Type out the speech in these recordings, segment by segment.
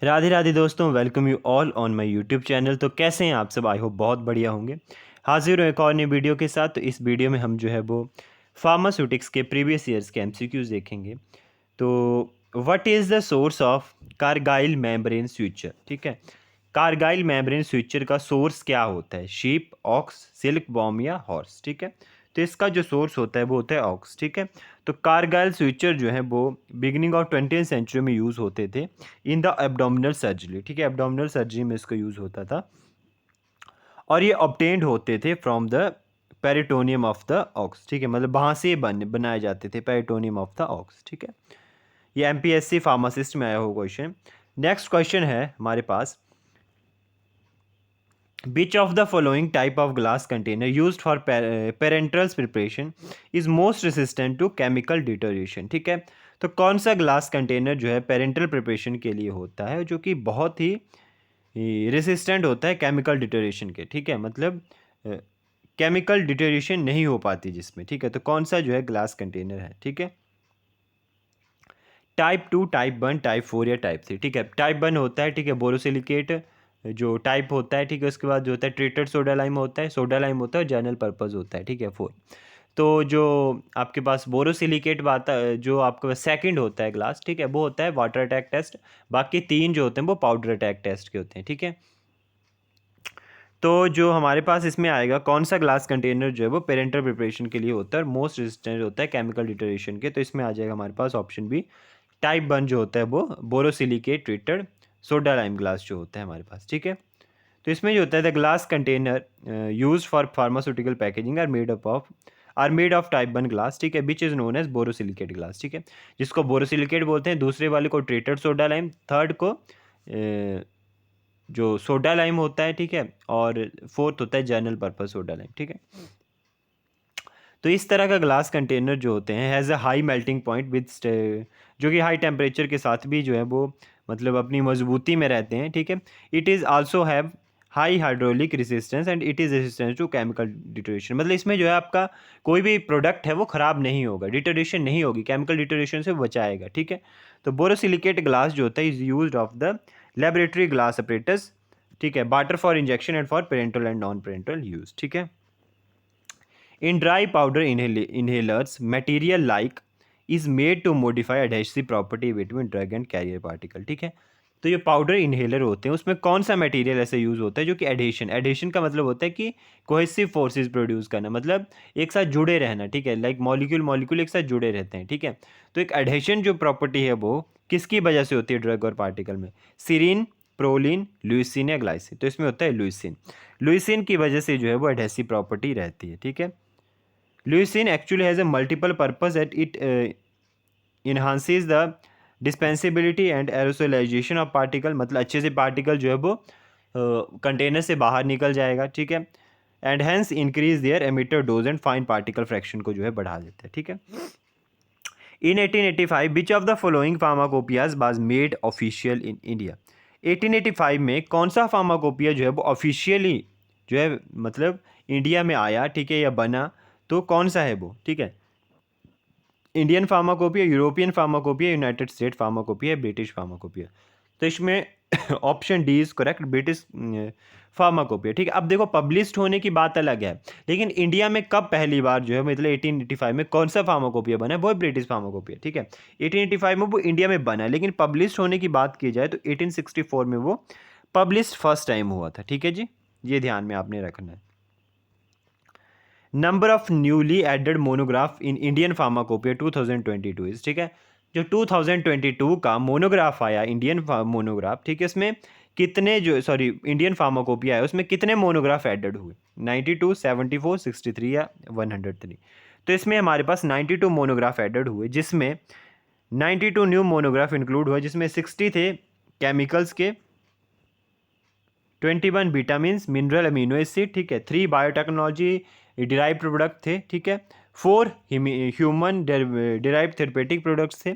राधे राधे दोस्तों, welcome you all on my YouTube channel. तो कैसे हैं आप सब? आई होप बहुत बढ़िया होंगे। हाजिर हूँ एक और नई वीडियो के साथ। तो इस वीडियो में हम जो है वो फार्मास्यूटिक्स के प्रीवियस ईयर्स के एमसीक्यूज देखेंगे। तो what is the source of catgut membrane suture? ठीक है, कारगाइल मेम्ब्रेन स्विचर का सोर्स क्या होता है? शीप, ऑक्स, सिल्क बॉम या हॉर्स? ठीक है, तो इसका जो सोर्स होता है वो होता है ऑक्स। ठीक है, तो कारगाइल स्विचर जो है वो बिगिनिंग ऑफ 20th सेंचुरी में यूज़ होते थे इन द एब्डोमिनल सर्जरी। ठीक है, एब्डोमिनल सर्जरी में इसका यूज़ होता था और ये ऑब्टेन्ड होते थे from the peritoneum of the ox. ठीक है, मतलब वहाँ से बनाए जाते थे, पेरिटोनियम ऑफ द ऑक्स। ठीक है, ये एमपीएससी फार्मासिस्ट में आया हुआ क्वेश्चन। नेक्स्ट क्वेश्चन है हमारे पास, which of the following type of glass container used for parenterals preparation is most resistant to chemical deterioration? ठीक है, तो कौन सा ग्लास कंटेनर जो है पेरेंटल प्रिपरेशन के लिए होता है जो कि बहुत ही रेसिस्टेंट होता है केमिकल डिटोरेशन के? ठीक है, मतलब केमिकल डिटोरेशन नहीं हो पाती जिसमें। ठीक है, तो कौन सा जो है ग्लास कंटेनर है? ठीक है, टाइप 2, टाइप 1, टाइप 4 या टाइप 3? ठीक है, टाइप 1 होता है, ठीक है, बोरोसिलिकेट जो टाइप होता है। ठीक है, उसके बाद जो होता है ट्रीटेड सोडा लाइम होता है, सोडा लाइम होता है, जनरल पर्पस होता है। ठीक है, 4। तो जो आपके पास बोरोसिलिकेट आता है, जो आपके पास सेकंड होता है ग्लास, ठीक है, वो होता है वाटर अटैक टेस्ट। बाकी 3 जो होते हैं वो पाउडर अटैक टेस्ट के होते हैं। ठीक है, तो जो हमारे पास इसमें आएगा कौन सा ग्लास कंटेनर जो है वो पेरेंटल प्रिपरेशन के लिए होता है और मोस्ट रेजिस्टेंट होता है केमिकल डिटोरेशन के, तो इसमें आ जाएगा हमारे पास ऑप्शन बी, टाइप 1 जो होता है वो borosilicate treated soda lime glass जो होता है हमारे पास। ठीक है, तो इसमें जो होता है the glass container use for pharmaceutical packaging are made of type 1 glass. ठीक है, which is known as borosilicate glass. ठीक है, जिसको बोरोसिलिकेट बोलते हैं, दूसरे वाले को ट्रीटेड सोडा लाइम, थर्ड को जो सोडा लाइम होता है। ठीक है, और फोर्थ होता है जनरल पर्पस सोडा लाइम। ठीक है, तो इस तरह का ग्लास कंटेनर जो होते हैं has a high melting point with जो कि हाई टेम्परेचर के साथ भी जो है वो मतलब अपनी मजबूती में रहते हैं। ठीक है, it is also have high hydraulic resistance and it is resistance to chemical deterioration. मतलब इसमें जो है आपका कोई भी प्रोडक्ट है वो ख़राब नहीं होगा, डिटोरेशन नहीं होगी, केमिकल डिटोरेशन से बचाएगा। ठीक है, तो बोरोसिलिकेट ग्लास जो होता है is use of the laboratory glass apparatus. ठीक है, water for injection and for parenteral and non parenteral use. ठीक है, in dry powder inhalers, material like is made to modify adhesive property between drug and carrier particle। ठीक है, तो ये powder inhaler होते हैं उसमें कौन सा मटेरियल ऐसे यूज़ होता है जो कि एडेशन, एडेशन का मतलब होता है कि कोहेसिव फोर्सेस प्रोड्यूस करना, मतलब एक साथ जुड़े रहना। ठीक है, लाइक मॉलिक्यूल मॉलिक्यूल एक साथ जुड़े रहते हैं। ठीक है, तो एक एडेशन जो प्रॉपर्टी है वो किसकी वजह से होती है ड्रग और पार्टिकल में? सीरीन, प्रोलिन, लुइसिन या ग्लाइसिन? तो इसमें होता है लुइसिन। लुइसिन की वजह से जो है वो एडहेसिव प्रॉपर्टी रहती है। ठीक है, Leucine actually has a multiple purpose that it enhances the dispensability and aerosolization of particle। मतलब अच्छे से पार्टिकल जो है वो कंटेनर से बाहर निकल जाएगा। ठीक है, and hence increase their emitter dose and fine particle fraction को जो है बढ़ा देता है। ठीक है, in 1885 which of the following pharmacopoeias was made official in India? 1885 में कौन सा फार्माकोपिया जो है वो ऑफिशियली जो है मतलब इंडिया में आया? ठीक है, या बना, तो कौन सा है वो? ठीक है, Indian pharmacopoeia, European pharmacopoeia, United state pharmacopoeia, British pharmacopoeia? तो इसमें option D is correct, British pharmacopoeia. ठीक है, अब देखो पब्लिश्ड होने की बात अलग है, लेकिन इंडिया में कब पहली बार जो है मतलब 1885 में कौन सा फार्माकोपिया बना है? वो है ब्रिटिश फार्माकोपिया। ठीक है, 1885 में वो इंडिया में बना है, लेकिन पब्लिश्ड होने की बात की जाए तो 1864 में वो पब्लिश फर्स्ट टाइम हुआ था। ठीक है जी, ये ध्यान में आपने रखना है। Number of newly added monograph in Indian pharmacopoeia 2022 is. ठीक है, जो 2022 का मोनोग्राफ आया इंडियन मोनोग्राफ, ठीक है, इसमें कितने जो इंडियन फार्माकोपिया है उसमें कितने मोनोग्राफ एडेड हुए? 92, 74, 63 या 103? तो इसमें हमारे पास 92 मोनोग्राफ एडेड हुए, जिसमें 92 न्यू मोनोग्राफ इंक्लूड हुए, जिसमें 60 थे केमिकल्स के, 21 विटामिन्स मिनरल अमीनो एसिड, ठीक है, 3 बायोटेक्नोलॉजी डिराइव प्रोडक्ट थे, ठीक है, 4 ह्यूमन डिराइव थेरेपेटिक प्रोडक्ट्स थे,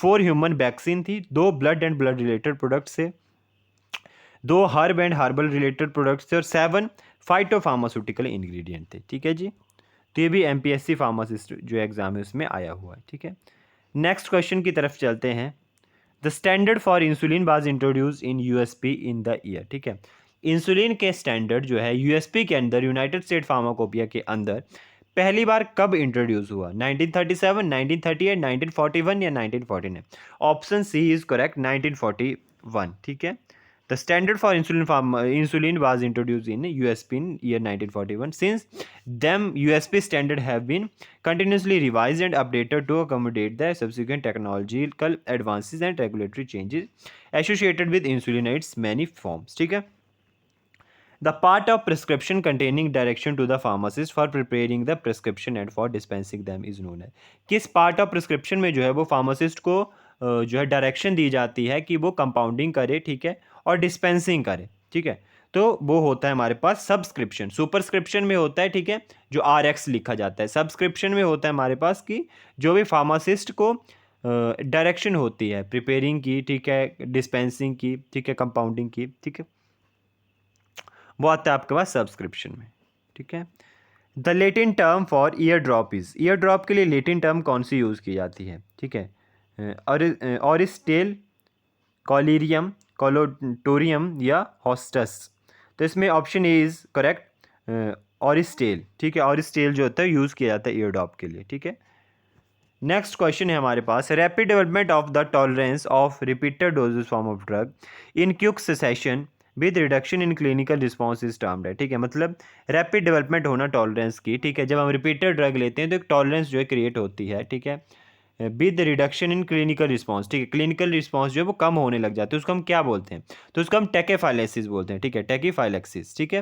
4 ह्यूमन वैक्सीन थी, 2 blood and blood related products थे, 2 herb and herbal related products थे और 7 फाइटो फार्मास्यूटिकल इंग्रेडिएंट थे। ठीक है जी, तो ये भी एमपीएससी फार्मासिस्ट जो एग्जाम है उसमें आया हुआ है। ठीक है, नेक्स्ट क्वेश्चन की तरफ चलते हैं। The standard for insulin was introduce in USP in the year, ठीक है। इंसुलिन के स्टैंडर्ड जो है यूएसपी के अंदर, यूनाइटेड स्टेट फार्माकोपिया के अंदर पहली बार कब इंट्रोड्यूस हुआ? 1937, 1938, 1941 या 1949? ऑप्शन सी इज करेक्ट, 1941, ठीक है। The standard for insulin was introduce in USP in year 1941. Since them, USP standard have been continuously revised and updated to accommodate the subsequent technological advances and regulatory changes associated with insulin in its many forms, ठीक है। The part of prescription containing direction to the pharmacist for preparing the prescription and for dispensing them is known है। किस part of prescription में जो है वो pharmacist को जो है डायरेक्शन दी जाती है कि वो कंपाउंडिंग करे, ठीक है, और डिस्पेंसिंग करे, ठीक है। तो वो होता है हमारे पास सब्सक्रिप्शन। सुपरस्क्रिप्शन में होता है, ठीक है, जो RX लिखा जाता है। सब्सक्रिप्शन में होता है हमारे पास कि जो भी फार्मासिस्ट को डायरेक्शन होती है प्रिपेयरिंग की, ठीक है, डिस्पेंसिंग की, ठीक है, कंपाउंडिंग की, ठीक है, वो आता है आपके पास सब्सक्रिप्शन में, ठीक है। The Latin term for year drop is, year drop के लिए लेटिन टर्म कौन सी यूज़ की जाती है, ठीक है। ऑरिस्टेल, कॉलीरियम, कोलोटोरियम या हॉस्टस? तो इसमें ऑप्शन ए इज़ करेक्ट, ऑरिस्टेल, ठीक है। ऑरिस्टेल जो होता है यूज़ किया जाता है ईयर ड्रॉप के लिए, ठीक है। नेक्स्ट क्वेश्चन है हमारे पास, rapid development of the tolerance of repeated doses form of drug in quick cessation with reduction in clinical response is termed है, ठीक है। मतलब रैपिड डेवलपमेंट होना टॉलरेंस की, ठीक है। जब हम रिपीटेड ड्रग लेते हैं तो एक टॉलरेंस जो है क्रिएट होती है, ठीक है, with reduction in clinical response, ठीक है। क्लिनिकल रिस्पॉन्स जो है वो कम होने लग जाते हैं, उसको हम क्या बोलते हैं? तो उसको हम टेकेफाइलेक्सिस बोलते हैं, ठीक है, टेकीफाइलेक्सिस, ठीक है।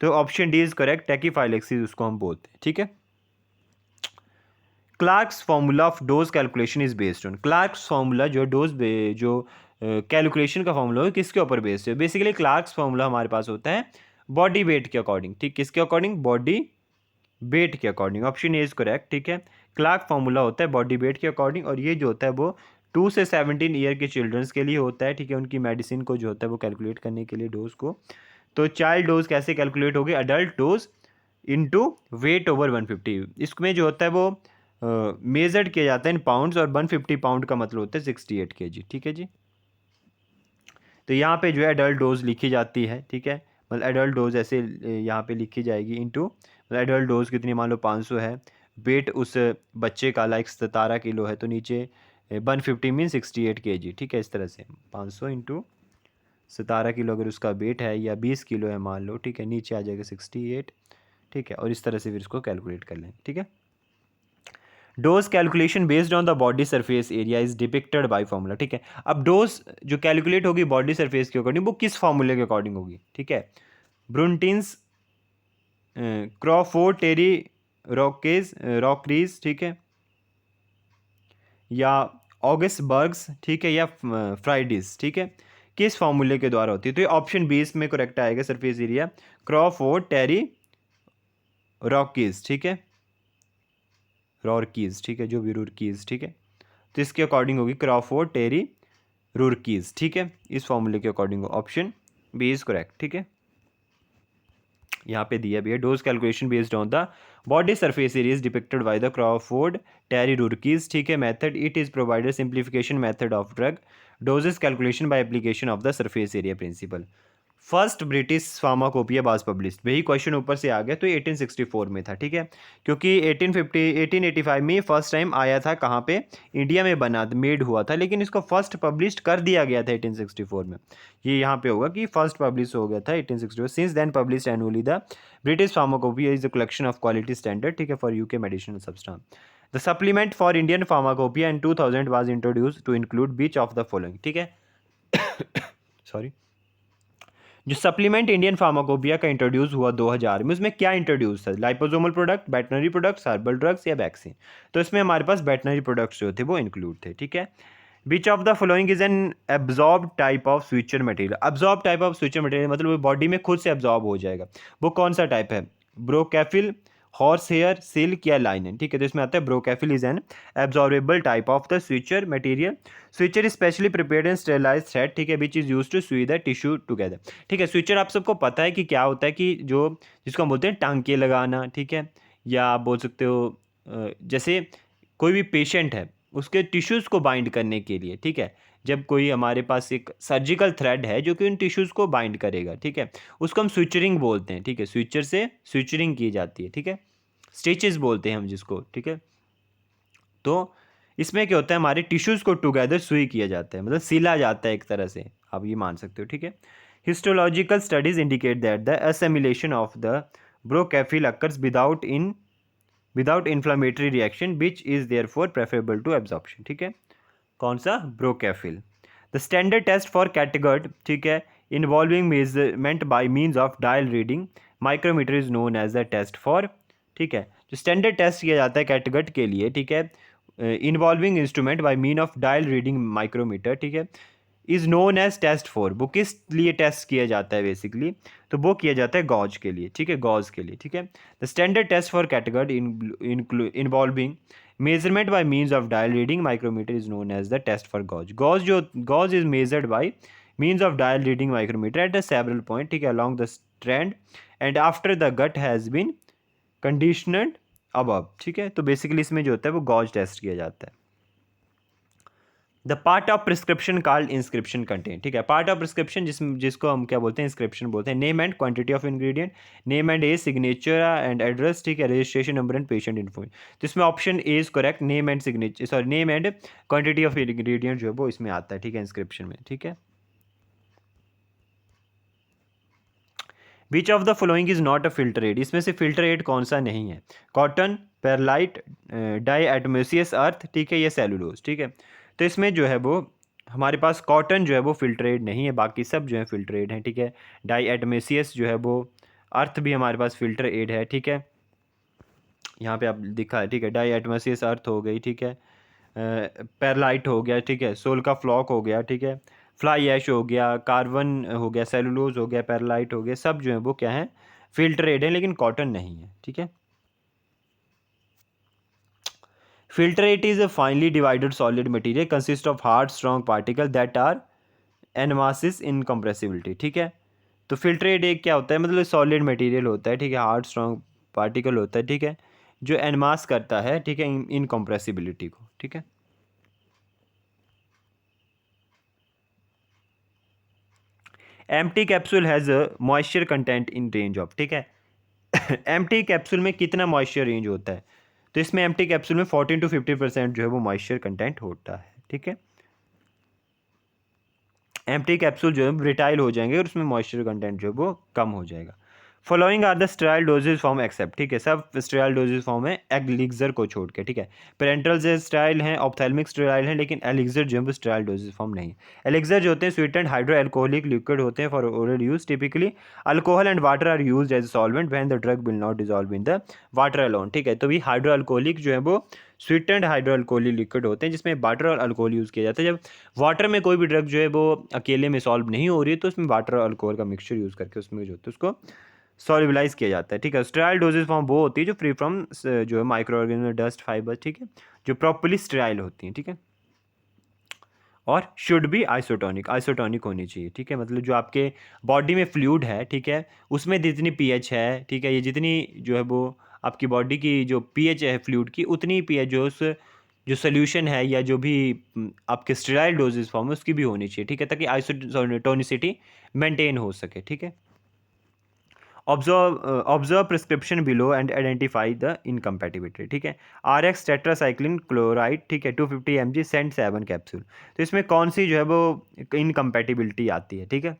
तो ऑप्शन डी इज करेक्ट, टेकीफाइलेक्सिस उसको हम बोलते हैं, ठीक है। Clarks formula of dose calculation is based on, Clarks formula जो डोज जो कैलकुलेशन का फॉर्मूला है किसके ऊपर बेस्ड है? बेसिकली क्लार्क्स फॉर्मूला हमारे पास होता है बॉडी वेट के अकॉर्डिंग, ठीक, किसके अकॉर्डिंग? बॉडी वेट के according. Option A is correct, ठीक है। क्लार्क फॉर्मूला होता है बॉडी वेट के अकॉर्डिंग, और ये जो होता है वो 2 से 17 ईयर के चिल्ड्रंस के लिए होता है, ठीक है, उनकी मेडिसिन को जो होता है वो कैलकुलेट करने के लिए डोज को। तो चाइल्ड डोज कैसे कैलकुलेट होगी? Adult dose into weight over 150, इसमें जो होता है वो मेजर्ड किया जाता है इन पाउंड्स, और 150 पाउंड का मतलब होता है 68 kg, ठीक है जी। तो यहाँ पे जो है एडल्ट डोज लिखी जाती है, ठीक है, मतलब एडल्ट डोज ऐसे यहाँ पे लिखी जाएगी इनटू, मतलब एडल्ट डोज कितनी, मान लो 500 है, वेट उस बच्चे का लाइक 17 किलो है, तो नीचे 150 मीन 68 kg, ठीक है। इस तरह से 500 इंटू 17 किलो अगर उसका वेट है, या 20 किलो है मान लो, ठीक है, नीचे आ जाएगा 68, ठीक है, और इस तरह से फिर इसको कैलकुलेट कर लें, ठीक है। Dose calculation based on the body surface area is depicted bye formula, ठीक है। अब डोज जो कैलकुलेट होगी बॉडी सरफेस के अकॉर्डिंग, वो किस फार्मूले के अकॉर्डिंग होगी, ठीक है। ब्रुनटिन्स, क्रॉफोर्ड, टेरी रॉकरीज, ठीक है, या ऑगस्टबर्ग्स, ठीक है, या फ्राइडीज, ठीक है, किस फार्मूले के द्वारा होती है? तो ये ऑप्शन बी इसमें करेक्ट आएगा, सरफेस एरिया क्रॉफोर्ड, टेरी रॉकीज, ठीक है, रॉरकीज, ठीक है, जो भी रुरकीज, ठीक है। तो इसके अकॉर्डिंग होगी क्रॉफोर्ड, टेरी, रुरकीज, ठीक है, इस फॉर्मूले के according option B is correct, ठीक है। यहाँ पे दिया भी है dose calculation based on the body surface area is depicted by the Crawford, Terry, Rourke's, ठीक है, method it is provided simplification method of drug doses calculation by application of the surface area principle. First British pharmacopoeia was published, वही question ऊपर से आ गया, तो 1864 में था, ठीक है, क्योंकि 1885 में फर्स्ट टाइम आया था, कहाँ पे? इंडिया में बना, मेड हुआ था, लेकिन इसको फर्स्ट पब्लिश कर दिया गया था 1864 में। ये यहाँ पे होगा कि फर्स्ट पब्लिश हो गया था 1864। Since then publish annually the British pharmacopoeia is a collection of quality standard, ठीक है, for UK medicinal substance. The supplement for Indian pharmacopoeia in 2000 was introduce to include which of the following, ठीक है। Sorry, जो supplement Indian pharmacopoeia का introduce हुआ 2000 में, उसमें क्या इंट्रोड्यूस था? Liposomal product, veterinary products, herbal drugs या वैक्सीन? तो इसमें हमारे पास वेटनरी प्रोडक्ट्स जो थे वो इंक्लूड थे, ठीक है। Which of the following is an absorb type of switcher material? Absorb type of switcher material मतलब वो बॉडी में खुद से एब्जॉर्ब हो जाएगा, वो कौन सा टाइप है? ब्रोकैफिल, हॉर्स हेयर, सिल्क या लाइनन, ठीक है। तो इसमें आता है brocafil is an absorbable type of the suture material, suture is specially prepared and sterilized thread, ठीक है, which is used to sew the tissue together, ठीक है। स्विचर आप सबको पता है कि क्या होता है, कि जो जिसको हम बोलते हैं टांके लगाना, ठीक है, या आप बोल सकते हो जैसे कोई भी पेशेंट है उसके टिश्यूज़ को बाइंड करने के लिए, ठीक है, जब कोई हमारे पास एक सर्जिकल थ्रेड है जो कि उन टिश्यूज़ को बाइंड करेगा, ठीक है, उसको हम स्विचरिंग बोलते हैं, ठीक है, स्विचर से स्विचरिंग की जाती है, ठीक है, स्टिचेस बोलते हैं हम जिसको, ठीक है। तो इसमें क्या होता है, हमारे टिश्यूज़ को टुगेदर सुई किया जाता है, मतलब सिला जाता है एक तरह से, आप ये मान सकते हो, ठीक है। Histological studies indicate that the assimilation of the brocafil occurs without inflammatory reaction which is therefore preferable to absorption, ठीक है। कौन सा? Brocafil. The standard test for catgut, ठीक है, involving measurement by means of dial reading micrometer is known as the test for, ठीक है, जो standard test किया जाता है कैटेगर्ड के लिए, ठीक है, involving instrument by mean of dial reading micrometer, ठीक है, is known as test for, वो किस लिए टेस्ट किया जाता है बेसिकली, तो वो किया जाता है गॉज के लिए, ठीक है, गॉज के लिए, ठीक है। The standard test for catgut involving measurement by means of dial reading micrometer is known as the test for gauge. Gauge is measured by means of dial reading micrometer at a several point, ठीक है, along the strand and after the gut has been conditioned above, ठीक है। तो basically इसमें जो होता है वो गॉज टेस्ट किया जाता है। The part of prescription called inscription content, ठीक है, पार्ट ऑफ प्रिस्क्रिप्शन जिसको हम क्या बोलते हैं, इंस्क्रिप्शन बोलते हैं। Name and quantity of ingredient, name and age, signature and address, ठीक है, registration number and patient info. तो इसमें option A is correct, name and signature, sorry, name and quantity of ingredient जो है वो इसमें आता है, ठीक है, इंस्क्रिप्शन में, ठीक है। Which of the following is not a filter aid, इसमें से फिल्टर एड कौन सा नहीं है? कॉटन, पेरलाइट, डाई एटमोसियस अर्थ, ठीक है, ये सेलुलोज, ठीक है। तो इसमें जो है वो हमारे पास कॉटन जो है वो फिल्टर एड नहीं है, बाकी सब जो है फिल्टर एड हैं, ठीक है। डाई एटमोसियस जो है वो अर्थ भी हमारे पास फिल्टर एड है, ठीक है, यहाँ पे आप दिखा है, ठीक है, डाई एटमोसियस अर्थ हो गई, ठीक है, पेरलाइट हो गया, ठीक है, सोल का फ्लॉक हो गया, ठीक है, फ्लाई ऐश हो गया, कार्बन हो गया, सेलुलोज हो गया, पेरलाइट हो गया, सब जो है वो क्या है, फिल्टर एड है, लेकिन कॉटन नहीं है, ठीक है। Filtrate is a finely divided solid material consist of hard strong particles that are एनमासिस इनकम्प्रेसिबिलिटी, ठीक है। तो फिल्ट्रेट एक क्या होता है, मतलब सॉलिड मटेरियल होता है, ठीक है, हार्ड स्ट्रॉन्ग पार्टिकल होता है, ठीक है, जो एनमास करता है, ठीक है, इनकम्प्रेसिबिलिटी को, ठीक है। Empty capsule has moisture content in range of, ठीक है, एम्प्टी कैप्सूल में कितना मॉइस्चर रेंज होता है? तो इसमें एम्प्टी कैप्सूल में 14 to 50% जो है वो मॉइस्चर कंटेंट होता है, ठीक है। एम्प्टी कैप्सूल जो है ब्रिटाइल हो जाएंगे और उसमें मॉइस्चर कंटेंट जो है वो कम हो जाएगा। Following are the sterile dosage form except, ठीक है, सब स्टेराइल डोजेज फॉर्म है एलिक्सर को छोड़ के, ठीक है। पेरेंटल से स्टेराइल हैं, ऑप्थेल्मिक स्टेराइल हैं, लेकिन एलिक्सर जो है वो स्टेराइल डोजेज फॉर्म नहीं है। एलिक्सर जो होते हैं sweet and hydro alcoholic liquid होते हैं for oral use, typically alcohol and water are use as solvent when the drug will not dissolve in the water alone, ठीक है। तो भी हाइड्रो अल्कोहलिक जो है वो sweet and hydro alcoholic liquid होते हैं जिसमें वाटर और अल्कोहल यूज़ किया जाता है। जब वाटर में कोई भी ड्रग जो है वो अकेले में सॉल्व नहीं हो रही है तो उसमें वाटर और अल्कोहल का मिक्सचर यूज़ करके उसमें जो होता है उसको सॉल्युबलाइज किया जाता है, ठीक है। स्टेराइल डोजेज फॉर्म वो होती है जो फ्री फ्रॉम जो है माइक्रो ऑर्गेनिज्म, डस्ट, फाइबर, ठीक है, जो प्रॉपर्ली स्टेराइल होती हैं, ठीक है। और शुड बी आइसोटोनिक, आइसोटोनिक होनी चाहिए, ठीक है, मतलब जो आपके बॉडी में फ्लूइड है, ठीक है, उसमें जितनी पीएच है, ठीक है, ये जितनी जो है वो आपकी बॉडी की जो पीएच है फ्लूइड की, उतनी पीएच जो उस जो सोल्यूशन है या जो भी आपके स्टेराइल डोजेज फॉर्म है उसकी भी होनी चाहिए, ठीक है, ताकि आइसोटोनिसिटी मेंटेन हो सके, ठीक है। Observe prescription below and identify the incompatibility, ठीक है। आर एक्स टेट्रासाइक्लिन क्लोराइड, ठीक है, 250 mg सेंट 7 कैप्सूल। तो इसमें कौन सी जो है वो इनकम्पैटिबिलिटी आती है, ठीक है,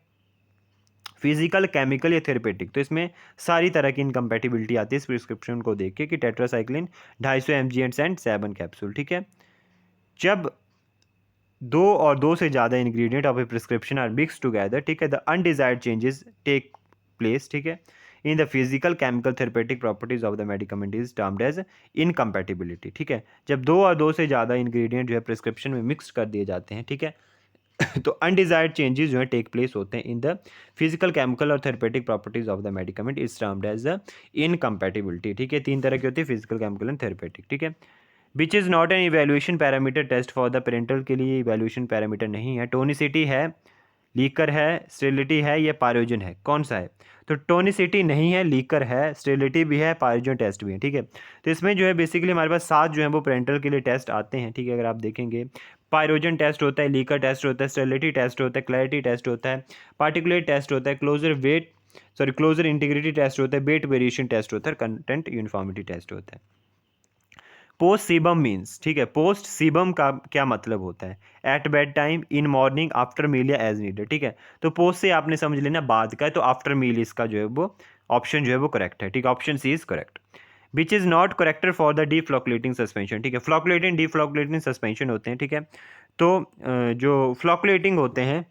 फिजिकल, केमिकल या थेरेपेटिक? तो इसमें सारी तरह की इनकम्पैटिबिलिटी आती है इस प्रिस्क्रिप्शन को देख के कि टेट्रासाइक्लिन 250 mg एंड सेंट 7 कैप्सूल, ठीक है। जब दो और दो से ज़्यादा ingredient of a prescription are mix together, ठीक है, the undesired changes take place, ठीक है, in the physical, chemical, therapeutic properties of the medicament is termed as incompatibility, ठीक है। जब दो और दो से ज़्यादा इंग्रेडिएंट जो है प्रिस्क्रिप्शन में मिक्स कर दिए जाते हैं, ठीक है, तो अनडिजायर्ड चेंजेस जो है टेक प्लेस होते हैं इन द फिजिकल, केमिकल और therapeutic properties of the medicament is termed as the incompatibility, ठीक है। तीन तरह की होती है, फिजिकल, केमिकल एंड थेरेपेटिक, ठीक है। Which is not an evaluation parameter test for the parenteral, के लिए इवेल्यूएशन पैरामीटर नहीं है। टोनिसिटी है, लीकर है, स्टेरिलिटी है, या पायरोजन है, कौन सा है? तो टोनिसिटी नहीं है, लीकर है, स्टेरिलिटी भी है, पायरोजन टेस्ट भी है, ठीक है। तो इसमें जो है बेसिकली हमारे पास 7 जो है वो पेरेंटल के लिए टेस्ट आते हैं, ठीक है। अगर आप देखेंगे पायरोजन टेस्ट होता है, लीकर टेस्ट होता है, स्टेरिलिटी टेस्ट होता है, क्लैरिटी टेस्ट होता है, पार्टिकुलेट टेस्ट होता है, क्लोजर इंटीग्रिटी टेस्ट होता है, वेट वेरिएशन टेस्ट होता है, कंटेंट यूनिफॉर्मिटी टेस्ट होता है। पोस्ट सीबम मीन्स, ठीक है, पोस्ट सीबम का क्या मतलब होता है? At bed time, in morning, after meal या एज नीडेड, ठीक है। तो पोस्ट से आपने समझ लेना बाद का है, तो आफ्टर मील इसका जो है वो ऑप्शन जो है वो करेक्ट है, ठीक है, option C is correct. Which is not character for the deflocculating suspension, ठीक है, फ्लोकुलेटिंग डीफ्लोकुलेटिंग सस्पेंशन होते हैं, ठीक है। तो जो फ्लोकुलेटिंग होते हैं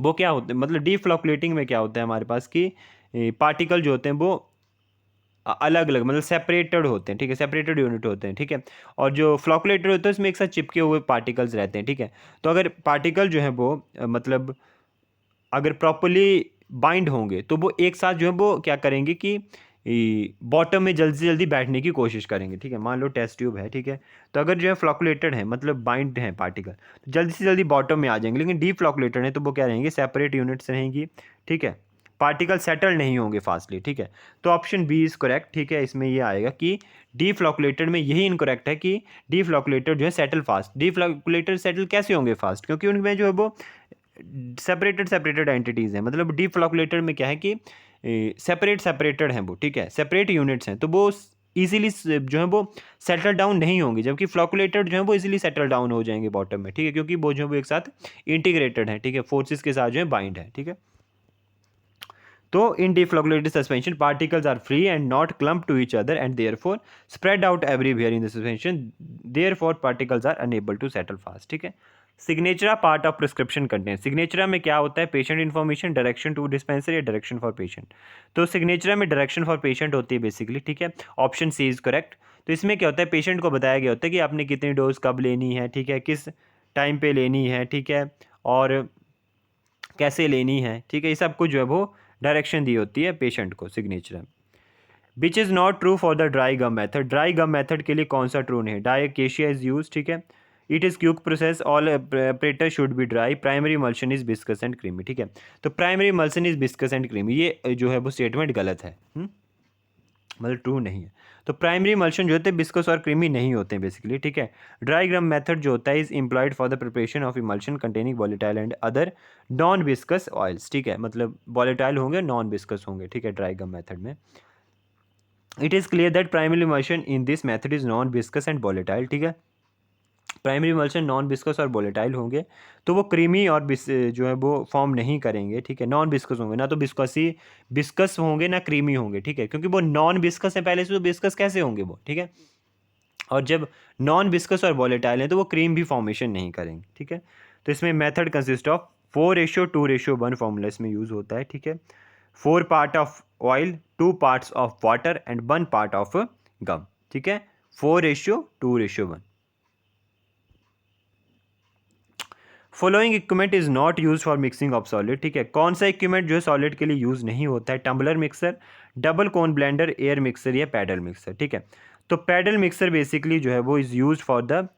वो क्या होते हैं, मतलब डीफ्लोकुलेटिंग में क्या होता है हमारे पास कि पार्टिकल जो होते हैं वो अलग अलग, मतलब सेपरेटेड होते हैं, ठीक है, सेपरेटेड यूनिट होते हैं, ठीक है। और जो फ्लोकुलेटेड होते हैं उसमें एक साथ चिपके हुए पार्टिकल्स रहते हैं, ठीक है। तो अगर पार्टिकल जो है वो मतलब अगर प्रॉपरली बाइंड होंगे तो वो एक साथ जो है वो क्या करेंगे कि बॉटम में जल्दी से जल्दी बैठने की कोशिश करेंगे, ठीक है। मान लो टेस्ट ट्यूब है, ठीक है, तो अगर जो है फ्लोकुलेटेड है मतलब बाइंड है पार्टिकल, तो जल्दी से जल्दी बॉटम में आ जाएंगे, लेकिन डीप फ्लोकुलेटेड है तो वो क्या रहेंगे, सेपरेट यूनिट्स रहेंगी, ठीक है, पार्टिकल सेटल नहीं होंगे फास्टली, ठीक है। तो ऑप्शन बी इज करेक्ट, ठीक है, इसमें ये आएगा कि डी फ्लोकुलेटेड में यही इनकरेक्ट है कि डी फ्लोकुलेटेड जो है settle fast, D flocculated settle कैसे होंगे फास्ट, क्योंकि उनमें जो है वो सेपरेटेड एंटिटीज़ हैं, मतलब डीप फ्लोकुलेटेड में क्या है कि सेपरेटेड हैं वो, ठीक है, सेपरेट यूनिट्स हैं, तो वो इजीली जो है वो सेटल डाउन नहीं होंगे, जबकि फ्लोकुलेटेड जो है वो इजीली सेटल डाउन हो जाएंगे बॉटम में, ठीक है, क्योंकि वो जो है वो एक साथ इंटीग्रेटेड है, ठीक है, फोर्सेस के साथ जो है बाइंड है, ठीक है। तो in deflocculated suspension particles are free and not clumped to each other and therefore spread out everywhere in the suspension, therefore particles are unable to settle fast, ठीक है। Signatura part of prescription content, signatura में क्या होता है, patient information, direction to dispenser या direction for patient. तो signatura में direction for patient होती है बेसिकली, ठीक है, ऑप्शन सी इज करेक्ट। तो इसमें क्या होता है, पेशेंट को बताया गया होता है कि आपने कितनी डोज कब लेनी है, ठीक है, किस टाइम पे लेनी है, ठीक है, और कैसे लेनी है, ठीक है, ये सब कुछ जो है वो डायरेक्शन दी होती है पेशेंट को सिग्नेचर में। Which is not true for the dry gum method, dry gum method के लिए कौन सा ट्रू नहीं है, डायकेशिया इज यूज, ठीक है, it is quick process, all apparatus should be dry, primary emulsion is viscous and creamy, ठीक है। तो primary emulsion is viscous and creamy, ये जो है वो स्टेटमेंट गलत है, मतलब ट्रू नहीं है। तो प्राइमरी इमल्शन जो होते हैं बिस्कस और क्रीमी नहीं होते हैं बेसिकली, ठीक है। ड्राई गम मेथड जो होता है is employed for the preparation of emulsion containing volatile and other non viscous oils, ठीक है, मतलब वॉलेटाइल होंगे नॉन बिस्कस होंगे, ठीक है, ड्राई गम मेथड में। It is clear that primary emulsion in this method is non viscous and volatile, ठीक है, प्राइमरी इमल्शन नॉन बिस्कस और वोलेटाइल होंगे, तो वो क्रीमी और जो है वो फॉर्म नहीं करेंगे, ठीक है, नॉन बिस्कस होंगे, ना तो बिस्कस होंगे ना क्रीमी होंगे, ठीक है, क्योंकि वो नॉन बिस्कस है पहले से, तो बिस्कस कैसे होंगे वो, ठीक है। और जब नॉन बिस्कस और वॉलेटाइल हैं तो वो क्रीम भी फॉर्मेशन नहीं करेंगे, ठीक है। तो इसमें मेथड कंसिस्ट ऑफ 4:2:1 फॉर्मूला इसमें यूज़ होता है, ठीक है, 4 part of oil, 2 parts of water and 1 part of gum, ठीक है, 4:2:1। Following equipment is not use for mixing of solid, ठीक है, कौन सा इक्विपमेंट जो है सॉलिड के लिए यूज नहीं होता है, टम्बलर मिक्सर, डबल कोन ब्लेंडर, एयर मिक्सर या पैडल मिक्सर, ठीक है। तो पैडल मिक्सर बेसिकली जो है वो is use for the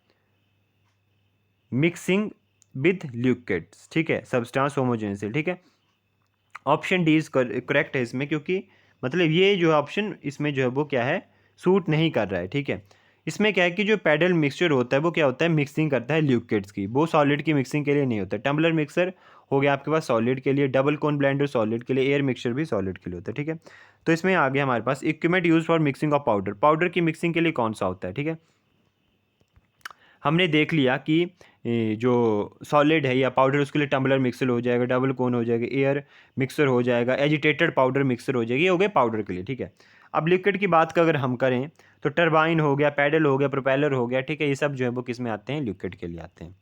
mixing with liquids, ठीक है, सब्सटेंस होमोजेनियसली, ठीक है, ऑप्शन डी इज करेक्ट है इसमें, क्योंकि मतलब ये जो ऑप्शन इसमें जो है वो क्या है, सूट नहीं कर रहा है, ठीक है। इसमें क्या है कि जो पैडल मिक्सचर होता है वो क्या होता है, मिक्सिंग करता है लिक्विड्स की, वो सॉलिड की मिक्सिंग के लिए नहीं होता। टम्बलर मिक्सर हो गया आपके पास सॉलिड के लिए, डबल कोन ब्लेंडर सॉलिड के लिए, एयर मिक्सचर भी सॉलिड के लिए होता है, ठीक है। तो इसमें आ गया हमारे पास equipment use for mixing of powder, powder की मिक्सिंग के लिए कौन सा होता है, ठीक है। हमने देख लिया कि जो सॉलिड है या पाउडर उसके लिए टम्बलर मिक्सर हो जाएगा, डबल कोन हो जाएगा, एयर मिक्सर हो जाएगा, एजिटेटेड पाउडर मिक्सर हो जाएगी, ये हो गए पाउडर के लिए, ठीक है। अब लिक्विड की बात का अगर हम करें तो टरबाइन हो गया, पैडल हो गया, प्रोपेलर हो गया, ठीक है, ये सब जो है वो किस में आते हैं, लिक्विड के लिए आते हैं।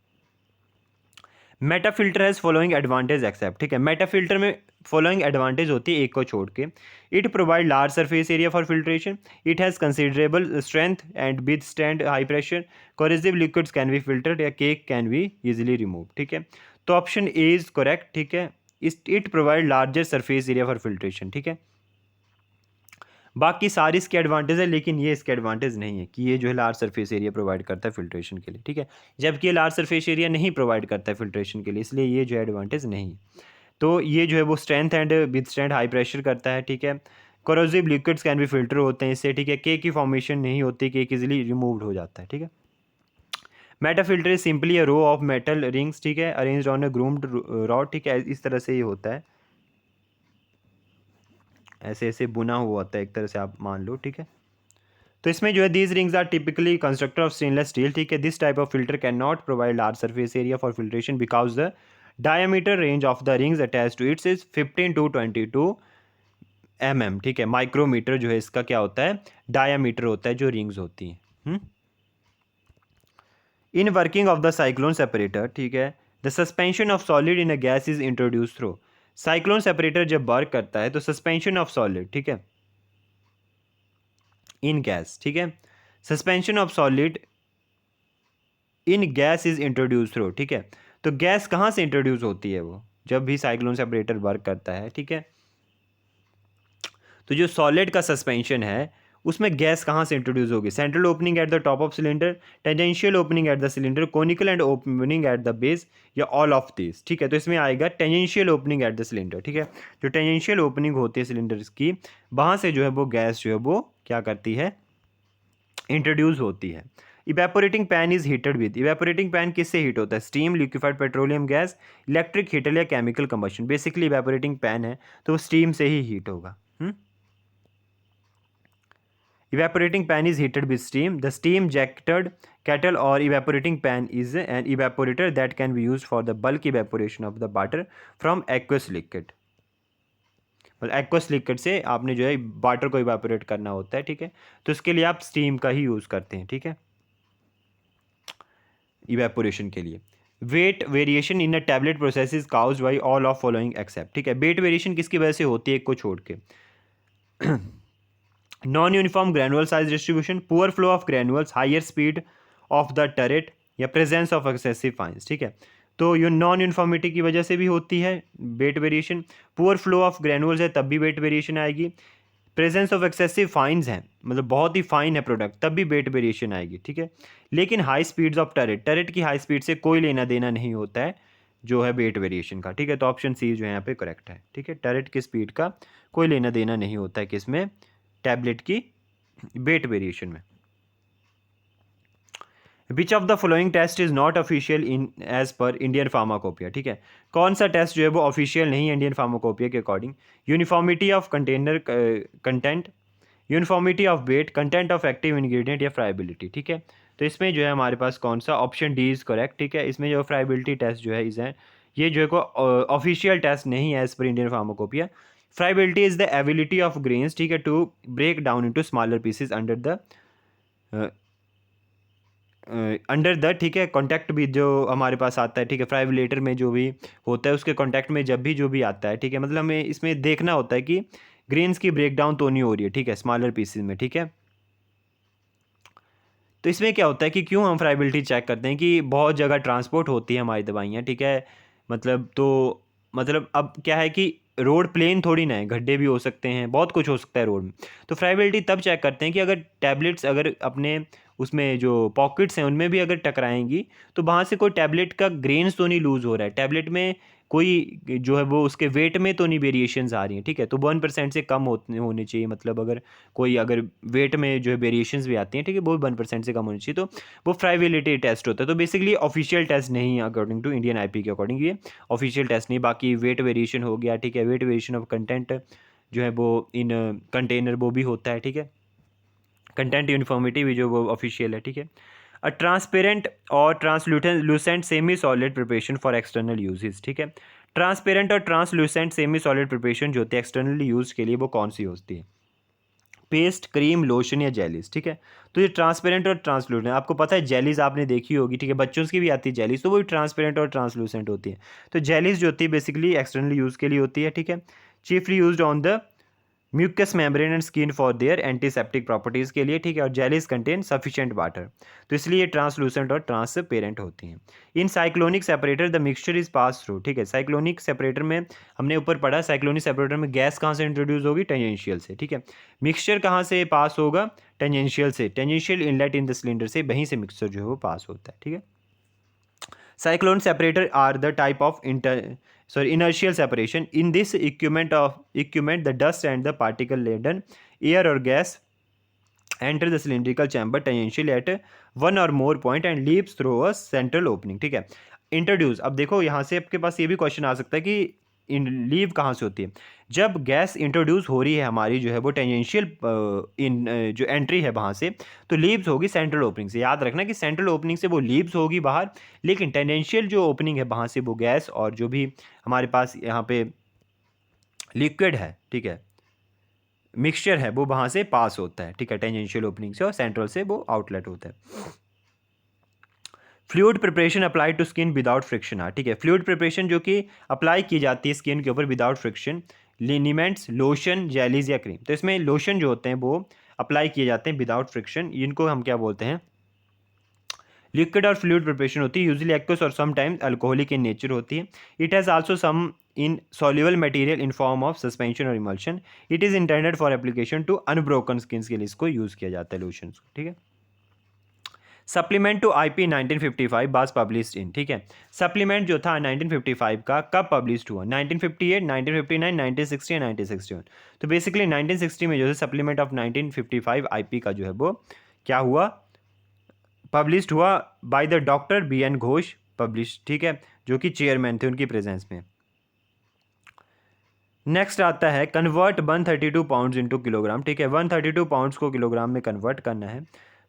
Meta filter has following advantage except, ठीक है, मेटा फिल्टर में फॉलोइंग एडवांटेज होती है एक को छोड़ के। It provide large surface area for filtration, it has considerable strength and withstand high pressure, corrosive liquids can be filtered या cake can be easily remove, ठीक है। तो ऑप्शन ए इज करेक्ट, ठीक है, it provide larger surface area for filtration, ठीक है। बाकी सारी इसके एडवांटेज है, लेकिन ये इसके एडवांटेज नहीं है कि ये जो है लार्ज सरफेस एरिया प्रोवाइड करता है फिल्ट्रेशन के लिए, ठीक है, जबकि ये लार्ज सरफेस एरिया नहीं प्रोवाइड करता है फिल्ट्रेशन के लिए, इसलिए ये जो है एडवांटेज नहीं है। तो ये जो है वो strength and withstand high pressure करता है, ठीक है, कोरोसिव लिक्विड्स कैन भी फिल्टर होते हैं इससे, ठीक है, केक की फॉर्मेशन नहीं होती, केक इजिली रिमूव्ड हो जाता है, ठीक है। Meta filter is simply a row of metal rings, ठीक है, arranged on a grooved rod, ठीक है, इस तरह से ये होता है, ऐसे ऐसे बुना हुआ होता है एक तरह से, आप मान लो, ठीक है। तो इसमें जो है these rings are typically constructor of stainless steel, ठीक है। This type of filter can not provide large surface area for filtration because the diameter range of the rings attach to its is 15 to 22 mm, ठीक है। Micrometer जो है इसका क्या होता है, डायामीटर होता है जो रिंग्स होती हैं। In working of the cyclone separator, ठीक है, the suspension of solid in a gas is introduce through. Cyclone separator जब वर्क करता है तो सस्पेंशन ऑफ सॉलिड, ठीक है, इन गैस, ठीक है, suspension of solid in gas is introduce through, ठीक है। तो गैस कहाँ से इंट्रोड्यूस होती है, वो जब भी साइक्लोन सेपरेटर वर्क करता है, ठीक है। तो जो सॉलिड का सस्पेंशन है उसमें गैस कहाँ से इंट्रोड्यूस होगी, central opening at the top of cylinder, tangential opening at the cylinder, conical and opening at the base, या ऑल ऑफ दिस, ठीक है। तो इसमें आएगा tangential opening at the cylinder, ठीक है। जो टेंजेंशियल ओपनिंग होती है सिलेंडर्स की, वहाँ से जो है वो गैस जो है वो क्या करती है, इंट्रोड्यूस होती है। Evaporating pan is heated with, evaporating pan किससे हीट होता है, steam, liquefied petroleum gas, electric heater या chemical combustion. Basically evaporating pan है तो वो स्टीम से ही हीट होगा। Evaporating pan is heated with steam. The steam jacketed kettle or evaporating pan is an evaporator that can be used for the bulk evaporation of the water from aqueous liquid. मतलब aqueous liquid से आपने जो है water को evaporate करना होता है, ठीक है। तो इसके लिए आप स्टीम का ही यूज़ करते हैं, ठीक है, इवेपोरेशन के लिए। Weight variation in a tablet process is caused by all of following except, ठीक है। वेट वेरिएशन किसकी वजह से होती है, एक को छोड़ के। Non uniform granule size distribution, poor flow of granules, higher speed of the turret, या प्रेजेंस ऑफ एक्सेसिव फाइंस, ठीक है। तो ये नॉन यूनिफॉर्मिटी की वजह से भी होती है weight variation, poor flow of granules है तब भी वेट वेरिएशन आएगी, प्रेजेंस ऑफ एक्सेसिव फाइंस हैं मतलब बहुत ही फाइन है प्रोडक्ट तब भी वेट वेरिएशन आएगी, ठीक है। लेकिन high speeds of turret, turret की हाई स्पीड से कोई लेना देना नहीं होता है जो है वेट वेरिएशन का, ठीक है। तो ऑप्शन सी जो है यहाँ पे करेक्ट है, ठीक है। टरेट की स्पीड का कोई लेना देना नहीं होता है किसमें, टैबलेट की वेट वेरिएशन में। Which of the following test is not official in as per Indian pharmacopoeia, ठीक है। कौन सा टेस्ट जो है वो ऑफिशियल नहीं है इंडियन फार्माकोपिया के according, uniformity of container content, uniformity of weight, content of active ingredient, या फ्राइबिलिटी, ठीक है। तो इसमें जो है हमारे पास कौन सा, ऑप्शन डी इज करेक्ट, ठीक है। इसमें जो फ्राइबिलिटी टेस्ट जो है इस है ये जो है को ऑफिशियल टेस्ट नहीं है as per Indian pharmacopoeia. Friability is the ability of grains, ठीक है, to break down into smaller pieces under the ठीक है कॉन्टैक्ट भी जो हमारे पास आता है, ठीक है। फ्राइबिलेटर में जो भी होता है उसके कॉन्टैक्ट में जब भी जो भी आता है, ठीक है, मतलब हमें इसमें देखना होता है कि ग्रेन्स की ब्रेक डाउन तो नहीं हो रही है, ठीक है, स्मॉलर पीसेस में, ठीक है। तो इसमें क्या होता है कि क्यों हम फ्राइबिलिटी चेक करते हैं कि बहुत जगह ट्रांसपोर्ट होती है हमारी दवाइयाँ, ठीक है, मतलब तो मतलब अब क्या है कि रोड प्लेन थोड़ी ना है, गड्ढे भी हो सकते हैं, बहुत कुछ हो सकता है रोड में। तो फ्राइबिलिटी तब चेक करते हैं कि अगर टैबलेट्स अगर अपने उसमें जो पॉकेट्स हैं उनमें भी अगर टकराएंगी तो वहाँ से कोई टैबलेट का ग्रेन्स तो नहीं लूज़ हो रहा है, टैबलेट में कोई जो है वो उसके वेट में तो नहीं वेरिएशंस आ रही हैं, ठीक है। तो 1% से कम होने चाहिए, मतलब अगर कोई अगर वेट में जो है वेरिएशंस भी आती हैं, ठीक है, वो 1% से कम होनी चाहिए, तो वो फ्राइबिलिटी टेस्ट होता है। तो बेसिकली ऑफिशियल टेस्ट नहीं है अकॉर्डिंग टू इंडियन आईपी के अकॉर्डिंग, ये ऑफिशियल टेस्ट नहीं। बाकी वेट वेरिएशन हो गया, ठीक है, वेट वेरिएशन ऑफ कंटेंट जो है वो इन कंटेनर वो भी होता है, ठीक है। कंटेंट यूनिफॉर्मिटी भी जो वो ऑफिशियल है, ठीक है। अ ट्रांसपेरेंट और translucent semi solid preparation for external uses, ठीक है। ट्रांसपेरेंट और ट्रांसलूसेंट सेमी सॉलिड प्रिपरेशन जो होती है एक्सटर्नली यूज के लिए वो कौन सी होती है, पेस्ट, क्रीम, लोशन या जेलीज, ठीक है। तो ये ट्रांसपेरेंट और ट्रांसलूसेंट, आपको पता है जेलीज आपने देखी होगी, ठीक है, बच्चों की भी आती है जेलीज, तो वो ट्रांसपेरेंट और ट्रांसलूसेंट होती है। तो जेलीज जो होती है बेसिकली एक्सटर्नल यूज के लिए होती है, ठीक है। Chiefly used on the mucus membrane and skin for their antiseptic properties के लिए, ठीक है। और जेलीज कंटेन सफिशिएंट वाटर, तो इसलिए ट्रांसलूसेंट और ट्रांसपेरेंट होती हैं। In cyclonic separator the mixture is pass through, ठीक है। साइक्लोनिक सेपरेटर में हमने ऊपर पढ़ा, साइक्लोनिक सेपरेटर में गैस कहाँ से इंट्रोड्यूस होगी, टेंजेंशियल से, ठीक है। मिक्सचर कहाँ से पास होगा, टेंजेंशियल से, tangential inlet in the cylinder से, वहीं से मिक्सचर जो है वो पास होता है, ठीक है। Cyclone separator are the type of inertial separation. In this equipment, the dust and the particle laden air or gas enter the cylindrical chamber tangential at one or more point and leaves through a central opening, ठीक है। Introduce, अब देखो यहाँ से आपके पास ये भी question आ सकता है कि इन लीव कहाँ से होती है। जब गैस इंट्रोड्यूस हो रही है हमारी जो है वो टेंजेंशियल इन जो एंट्री है वहाँ से, तो लीव्स होगी सेंट्रल ओपनिंग से। याद रखना कि सेंट्रल ओपनिंग से वो लीव्स होगी बाहर, लेकिन टेंजेंशियल जो ओपनिंग है वहाँ से वो गैस और जो भी हमारे पास यहाँ पे लिक्विड है, ठीक है, मिक्सचर है, वो वहाँ से पास होता है, ठीक है, टेंजेंशियल ओपनिंग से, और सेंट्रल से वो आउटलेट होता है। Fluid preparation apply to skin without friction, ठीक है। फ्लूइड प्रिपरेशन जो कि अप्लाई की जाती है स्किन के ऊपर विदाउट फ्रिक्शन, लिनीमेंट्स, लोशन, जेलीज या क्रीम। तो इसमें लोशन जो होते हैं वो अप्लाई किए जाते हैं विदाउट फ्रिक्शन, इनको हम क्या बोलते हैं, लिक्विड और फ्लूइड प्रिपरेशन होती है, usually aqueous or sometimes alcoholic in nature होती है। It has also some insoluble material in form of suspension or emulsion. It is intended for application to unbroken skin के लिए इसको use किया जाता है लोशन को, ठीक है। सप्लीमेंट टू आईपी 1955 बास पब्लिश्ड इन, ठीक है। सप्लीमेंट जो था 1955 का कब पब्लिश्ड हुआ, 1958, 1959, 1960 या 1961। तो बेसिकली 1960 में जो है सप्लीमेंट ऑफ 1955 आईपी का जो है वो क्या हुआ, पब्लिश्ड हुआ by the doctor B N Ghosh publish, ठीक है, जो कि चेयरमैन थे उनकी प्रेजेंस में। नेक्स्ट आता है कन्वर्ट 132 पाउंड्स इनटू किलोग्राम, ठीक है। 132 पाउंड्स को किलोग्राम में कन्वर्ट करना है,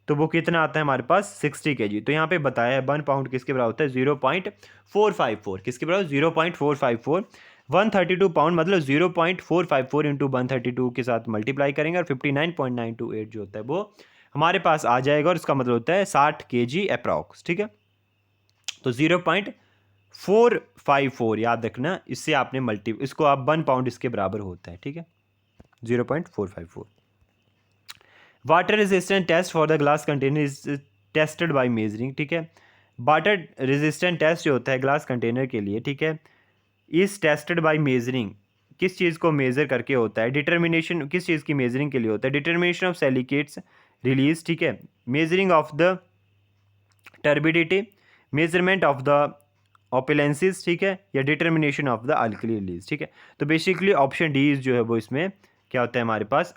तो वो कितना आता है हमारे पास 60 kg। तो यहाँ पे बताया है 1 पाउंड किसके बराबर होता है 0.454, किसके बराबर 0.454। 132 पाउंड मतलब 0.454 इंटू 132 के साथ मल्टीप्लाई करेंगे और 59.928 जो होता है वो हमारे पास आ जाएगा, और इसका मतलब होता है 60 kg अप्रॉक्स, ठीक है। तो 0.454 याद रखना, इससे आपने इसको आप 1 पाउंड इसके बराबर होता है, ठीक है, 0.454। Water resistant test for the glass container is tested by measuring, ठीक है। वाटर रेजिस्टेंट टेस्ट जो होता है ग्लास कंटेनर के लिए, ठीक है, इज टेस्टेड बाय मेजरिंग, किस चीज़ को मेज़र करके होता है, डिटर्मिनेशन किस चीज़ की मेजरिंग के लिए होता है, डिटर्मिनेशन ऑफ सिलिकेट्स रिलीज, ठीक है, measuring of the turbidity, measurement of the opalescence, ठीक है, या determination of the alkali release, ठीक है। तो बेसिकली ऑप्शन डी जो है वो इसमें क्या होता है हमारे पास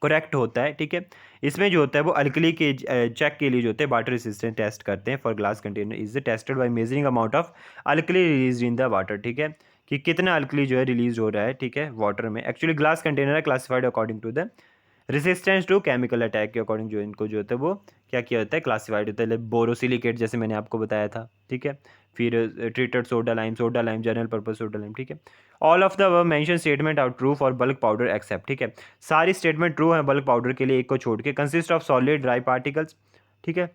करेक्ट होता है, ठीक है। इसमें जो होता है वो अल्कली के चेक के लिए जो होते हैं वाटर रेजिस्टेंट टेस्ट करते हैं for glass container is tested by measuring amount of alkali release in the water, ठीक है, कि कितना अल्कली जो है रिलीज हो रहा है, ठीक है, वाटर में। एक्चुअली ग्लास कंटेनर है classified according to the resistance to chemical attack के अकॉर्डिंग जो इनको जो होता है वो क्या किया होता है क्लासिफाइड होता है, बोरोसिलिकेट जैसे मैंने आपको बताया था, ठीक है, फिर treated soda lime general purpose soda lime, ठीक है। All of the mention statement are true for bulk powder except, ठीक है, सारी स्टेटमेंट ट्रू है बल्क पाउडर के लिए, एक को छोड़ के। Consist of solid dry particles, ठीक है,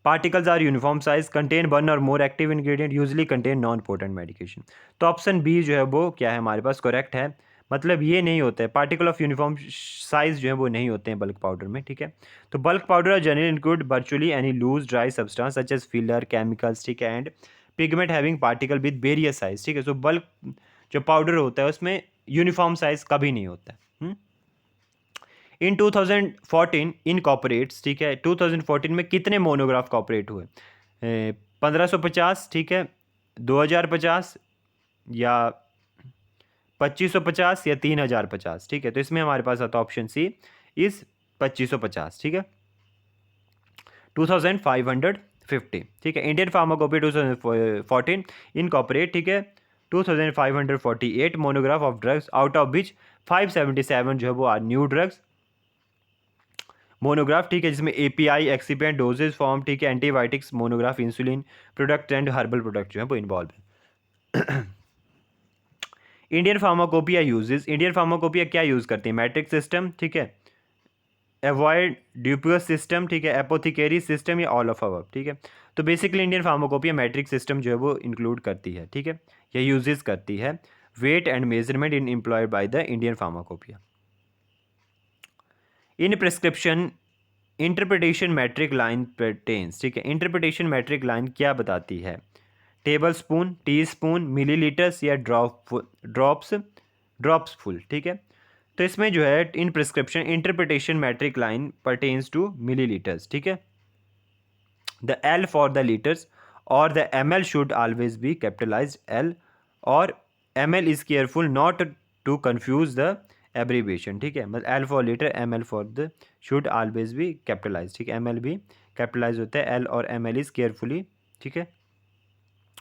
particles are uniform size, contain one or more active ingredient, usually contain non potent medication. तो ऑप्शन बी जो है वो क्या है हमारे पास करेक्ट है, मतलब ये नहीं होता है, पार्टिकल ऑफ यूनिफॉर्म साइज जो है वो नहीं होते हैं बल्क पाउडर में, ठीक है। तो bulk powder are generally include virtually any loose dry substance such as filler chemicals, ठीक है, and pigment having particle with various size, ठीक है। सो बल्क जो पाउडर होता है उसमें यूनिफॉर्म साइज कभी नहीं होता है। इन 2014 इन कॉपरेट्स, ठीक है, 2014 में कितने मोनोग्राफ कॉपरेट हुए, 1550, ठीक है, 2050 या 2550 या 3050, ठीक है। तो इसमें हमारे पास आता ऑप्शन सी इस 2550, ठीक है, 2550, ठीक है। इंडियन फार्माकोपी 2014 इन कॉपरेट, ठीक है, 2548 monograph of drugs, out of which 577 जो है वो आर न्यू ड्रग्स मोनोग्राफ, ठीक है, जिसमें एपीआई एक्सिपेंट डोजेज फॉर्म, ठीक है, antibiotics monograph, insulin product and herbal product जो है वो इन्वॉल्व है। Indian pharmacopoeia uses, Indian pharmacopoeia क्या यूज़ करती है, मैट्रिक सिस्टम, ठीक है, एवॉइड ड्यूपियस सिस्टम, ठीक है, एपोथिकेरी सिस्टम या ऑल ऑफ अबव, ठीक है। तो basically Indian pharmacopoeia matric system जो है वो इंक्लूड करती है, ठीक है, या यूजेस करती है। Weight and measurement in employed by the Indian pharmacopoeia. In prescription interpretation metric line pertains, ठीक है, इंटरप्रिटेशन मैट्रिक लाइन क्या बताती है, tablespoon, teaspoon, millilitres या ड्रॉप्स फुल, ठीक है। तो इसमें जो है in prescription interpretation metric line pertains to millilitres, ठीक है, the L for the litres और the M L should always be capitalized L, और M L is careful not to confuse the abbreviation, ठीक है, मतलब L for litre, M L for the should always be capitalize, ठीक है, M L भी capitalise होता है, L और एम एल इज केयरफुली, ठीक है,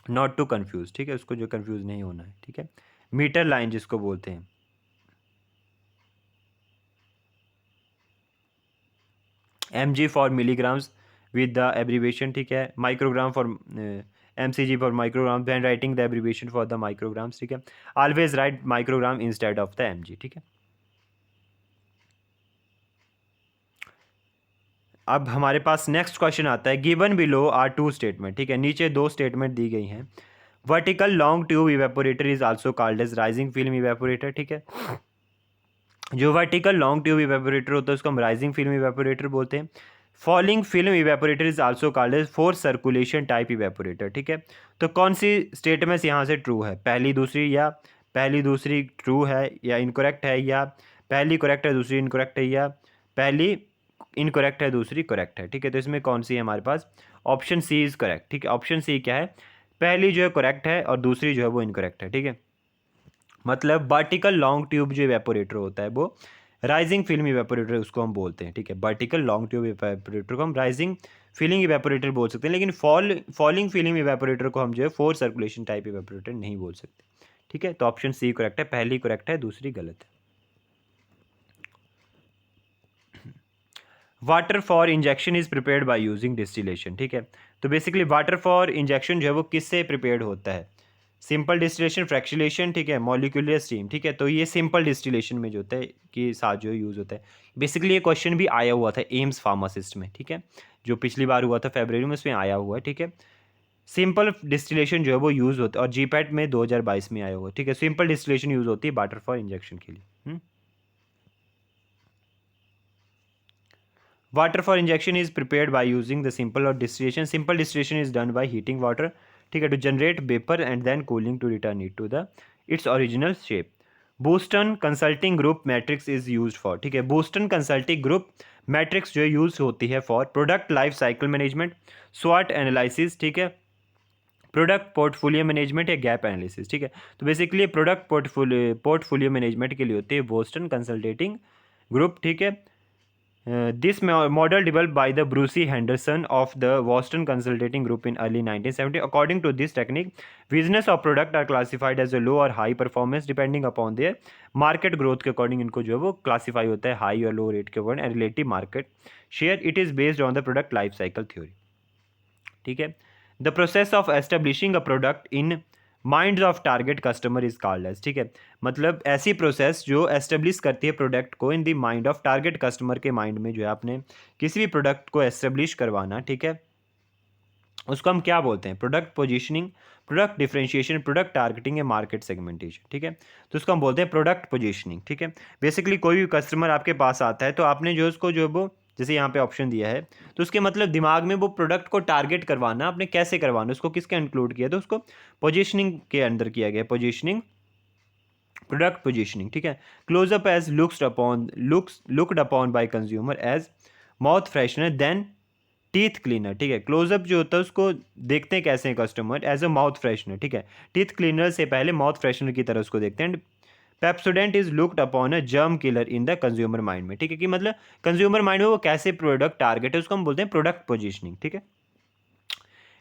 नॉट टू कन्फ्यूज, ठीक है, उसको जो कन्फ्यूज नहीं होना है, ठीक है। मीटर लाइन जिसको बोलते हैं, M G for milligrams with the abbreviation, ठीक है, microgram for M C G for microgram, when writing the abbreviation for the micrograms, ठीक है, always write microgram instead of the M G, ठीक है। अब हमारे पास नेक्स्ट क्वेश्चन आता है, given below are two statement, ठीक है, नीचे दो स्टेटमेंट दी गई हैं। Vertical long tube evaporator is also called as rising film evaporator, ठीक है, जो वर्टिकल लॉन्ग ट्यूब इवेपोरेटर होता है उसको हम राइजिंग फिल्म इवेपोरेटर बोलते हैं। Falling film evaporator is also called as forced circulation type evaporator, ठीक है। तो कौन सी स्टेटमेंट यहाँ से ट्रू है, पहली दूसरी, या पहली दूसरी ट्रू है या इनकरेक्ट है, या पहली करेक्ट है दूसरी इनकरेक्ट है, या पहली इनकरेक्ट है दूसरी करेक्ट है, ठीक है। तो इसमें कौन सी है हमारे पास, ऑप्शन सी इज़ करेक्ट, ठीक है। ऑप्शन सी क्या है, पहली जो है करेक्ट है और दूसरी जो है वो इनकरेक्ट है, ठीक है। मतलब वर्टिकल लॉन्ग ट्यूब जो इवेपोरेटर होता है वो राइजिंग फिल्म इवेपोरेटर उसको हम बोलते हैं, ठीक है। वर्टिकल लॉन्ग ट्यूब इवेपोरेटर को हम राइजिंग फिलिंग इवेपोरेटर बोल सकते हैं, लेकिन फॉलिंग फिल्म इवेपोरेटर को हम जो है फोर सर्कुलेशन टाइप इवेपोरेटर नहीं बोल सकते, ठीक है। तो ऑप्शन सी करेक्ट है, पहली करेक्ट है दूसरी गलत है। Water for injection is prepared by using distillation, ठीक है। तो बेसिकली वाटर फॉर इंजेक्शन जो है वो किससे प्रिपेयर्ड होता है, सिंपल डिस्टिलेशन, फ्रैक्चुलेशन, ठीक है, मॉलिक्यूलर स्टीम, ठीक है। तो ये सिंपल डिस्टिलेशन में जो होता है कि साथ जो यूज़ होता है। बेसिकली ये क्वेश्चन भी आया हुआ था एम्स फार्मासिस्ट में, ठीक है, जो पिछली बार हुआ था फरवरी में, उसमें आया हुआ है, ठीक है। सिंपल डिस्टिलेशन जो है वो यूज़ होता है और जीपैट में 2022 में आया हुआ है, ठीक है। सिंपल डिस्टिलेशन यूज़ होती है वाटर फॉर इंजेक्शन के लिए। Water for injection is prepared by using the simple और distillation, simple distillation is done by heating water, ठीक है, to generate vapour and then cooling to return it to the its original shape. Boston consulting group matrix is use for, ठीक है, Boston consulting group matrix जो use होती है for product life cycle management, स्वाट analysis, ठीक है, product portfolio management या gap analysis, ठीक है। तो बेसिकली प्रोडक्ट पोर्टफोलियो मैनेजमेंट के लिए होती है बोस्टन कंसल्टेटिंग ग्रुप, ठीक है। This model developed by the Bruce Henderson of the Boston Consulting Group in early 1970. According to this technique, business of product are classified as a low or high performance depending upon their market growth के according इनको जो है वो classify होता है high और low rate के according and relative market share. It is based on the product life cycle theory, ठीक है। The process of establishing a product in mind of target customer is called as, ठीक है, मतलब ऐसी process जो establish करती है प्रोडक्ट को in the mind of target customer के माइंड में, जो है आपने किसी भी प्रोडक्ट को एस्टेब्लिश करवाना, ठीक है, उसको हम क्या बोलते हैं, product positioning, product differentiation, product targeting या मार्केट सेगमेंटेशन, ठीक है। तो उसको हम बोलते हैं प्रोडक्ट पोजीशनिंग, ठीक है। बेसिकली कोई भी कस्टमर आपके पास आता है तो आपने जो उसको जो वो जैसे यहाँ पे ऑप्शन दिया है, तो उसके मतलब दिमाग में वो प्रोडक्ट को टारगेट करवाना, आपने कैसे करवाना, उसको किसके इंक्लूड किया, तो उसको पोजीशनिंग के अंदर किया गया, पोजीशनिंग, प्रोडक्ट पोजीशनिंग, ठीक है। Closeup as looked upon by consumer as mouth freshener than teeth cleaner, ठीक है। क्लोजअप जो होता है उसको देखते हैं कैसे हैं customer, as a mouth freshener, ठीक है, टीथ क्लीनर से पहले माउथ फ्रेशनर की तरह उसको देखते हैं। And Pepsodent is looked upon a germ killer in the consumer mind में, ठीक है, कि मतलब कंज्यूमर माइंड में वो कैसे प्रोडक्ट टारगेट है उसको हम बोलते हैं प्रोडक्ट पोजिशनिंग, ठीक है।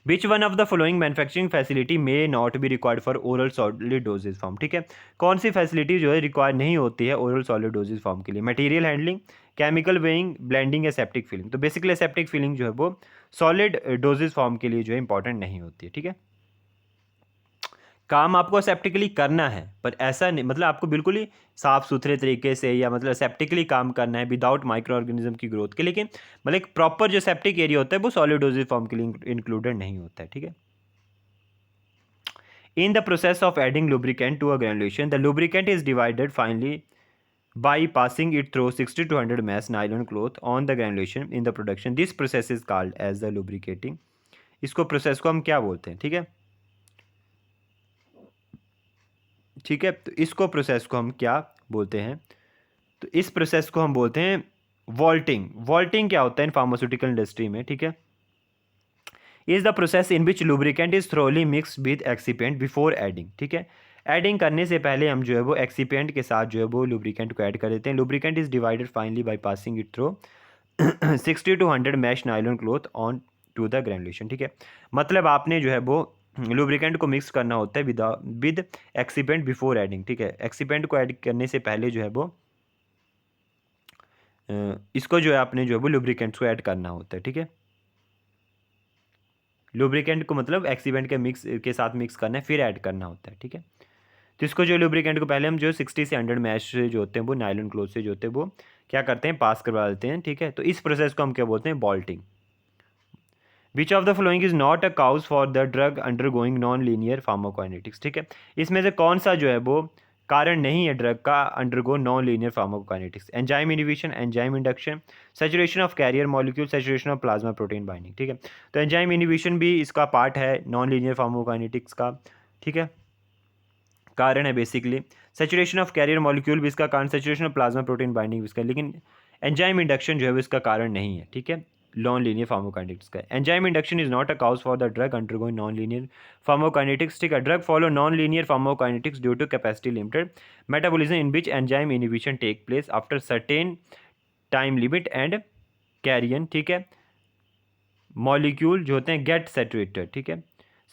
विच one of the following manufacturing facility may not be required for oral solid doses form, ठीक है, कौन सी फैसिलिटी जो है रिक्वायर नहीं होती है ओरल सॉलिड डोजेज फॉर्म के लिए, material handling, chemical weighing, blending या सेप्टिक फिलिंग। तो बेसिकली सेप्टिक फिलिंग जो है वो सॉलिड डोजेज फॉर्म के लिए जो है इंपॉर्टेंट नहीं होती है, ठीक है। काम आपको सेप्टिकली करना है पर ऐसा नहीं, मतलब आपको बिल्कुल ही साफ सुथरे तरीके से या मतलब सेप्टिकली काम करना है विदाउट माइक्रो ऑर्गेनिज्म की ग्रोथ के, लेकिन मतलब एक प्रॉपर जो सेप्टिक एरिया होता है वो सॉलिड डोजेज फॉर्म के लिए इंक्लूडेड नहीं होता है, ठीक है। In the process of adding lubricant to a granulation the lubricant is divided finely by passing it through 60 to 100 mass nylon cloth on the granulation in the production. This process is called as the lubricating. इसको process को हम क्या बोलते हैं, ठीक है, ठीक है। तो इसको प्रोसेस को हम क्या बोलते हैं, तो इस प्रोसेस को हम बोलते हैं वॉल्टिंग। वॉल्टिंग क्या होता है इन फार्मास्यूटिकल इंडस्ट्री में, ठीक है, is the process in which lubricant is thoroughly mixed with एक्सीपेंट before adding, ठीक है। एडिंग करने से पहले हम जो है वो एक्सीपेंट के साथ जो है वो लुब्रिकेंट को ऐड कर देते हैं। Lubricant is divided finely by passing it through 60 to 100 mesh nylon cloth on to the granulation, ठीक है। मतलब आपने जो है वो लुब्रिकेंट को मिक्स करना होता है विद एक्सीपेंट बिफोर एडिंग, ठीक है। एक्सीपेंट को ऐड करने से पहले जो है वो इसको जो है आपने जो है वो लुब्रिकेंट्स को ऐड करना होता है, ठीक है। लुब्रिकेंट को मतलब एक्सीपेंट के मिक्स के साथ मिक्स करना है, फिर ऐड करना होता है, ठीक है। तो इसको जो लुब्रिकेंट को पहले हम जो 60 से 100 मैश से जो होते हैं वो नायलॉन क्लॉथ से जो होते हैं वो क्या करते हैं, पास करवा देते हैं, ठीक है। तो इस प्रोसेस को हम क्या बोलते हैं, bolting. Which of the following is not a cause for the drug undergoing non linear pharmacokinetics, ठीक है। इसमें से कौन सा जो है वो कारण नहीं है ड्रग का undergo non linear pharmacokinetics? Enzyme inhibition, enzyme induction, saturation of carrier molecule, saturation of plasma protein binding, ठीक है। तो एंजाइम इनिबिशन भी इसका पार्ट है नॉन लीनियर फार्माकोकाइनेटिक्स का, ठीक है, कारण है basically. Saturation of carrier molecule भी इसका कारण, saturation of plasma protein binding भी इसका, लेकिन एंजाइम इंडक्शन जो है वो इसका कारण नहीं है, ठीक है, नॉन लीनियर फार्माकोकाइनेटिक्स का। Enzyme induction is not a cause for the drug undergoing non linear pharmacokinetics, ठीक है। Drug follow non linear pharmacokinetics due to capacity limited metabolism in which enzyme inhibition take place after certain time limit and carrier, ठीक है, molecule जो होते हैं gate saturated, ठीक है।